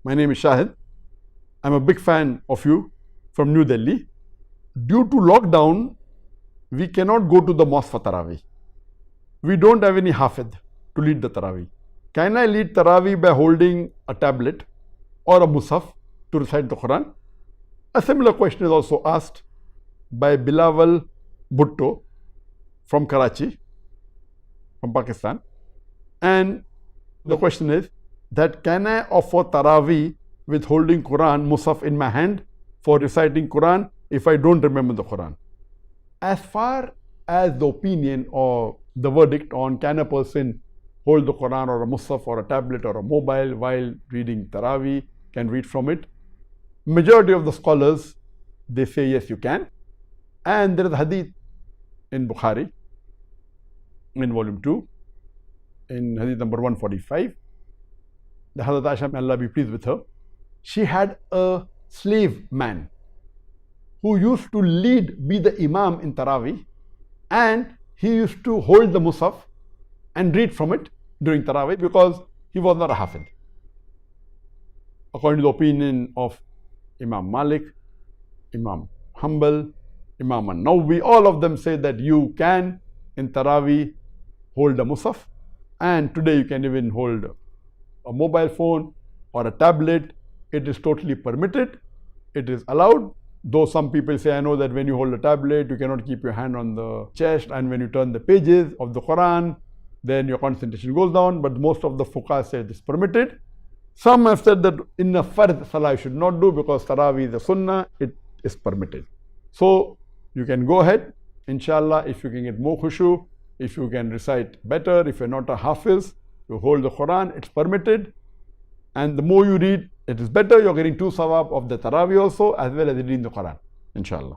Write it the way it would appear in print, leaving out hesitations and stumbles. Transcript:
My name is Shahid. I'm a big fan of you from New Delhi. Due to lockdown, we cannot go to the mosque for Taraweeh. We don't have any Hafid to lead the Taraweeh. Can I lead Taraweeh by holding a tablet or a Musaf to recite the Quran? A similar question is also asked by Bilawal Bhutto from Karachi, from Pakistan. And the question is that can I offer Taraweeh with holding Quran, Musaf in my hand for reciting Quran if I don't remember the Quran? As far as the opinion or the verdict on can a person hold the Quran or a Musaf or a tablet or a mobile while reading Taraweeh, can read from it, majority of the scholars, they say yes, you can. And there is a Hadith in Bukhari in volume 2 in Hadith number 145. The Hazrat Aisha, may Allah be pleased with her, she had a slave man who used to be the Imam in Taraweeh, and he used to hold the Musaf and read from it during Taraweeh because he was not a Hafid. According to the opinion of Imam Malik, Imam Hanbal, Imam An-Nawawi, all of them say that you can in Taraweeh hold a Musaf, and today you can even hold a mobile phone or a tablet. It is totally permitted. It is allowed. Though some people say, I know that when you hold a tablet, you cannot keep your hand on the chest, and when you turn the pages of the Quran, then your concentration goes down. But most of the fuqaha say it is permitted. Some have said that in a fard salah you should not do because Taraweeh is a sunnah, it is permitted. So you can go ahead, inshallah, if you can get more khushu, if you can recite better, if you're not a hafiz, you hold the Quran, it's permitted. And the more you read, it is better. You're getting 2 sawab of the Taraweeh also, as well as reading the Quran, inshallah.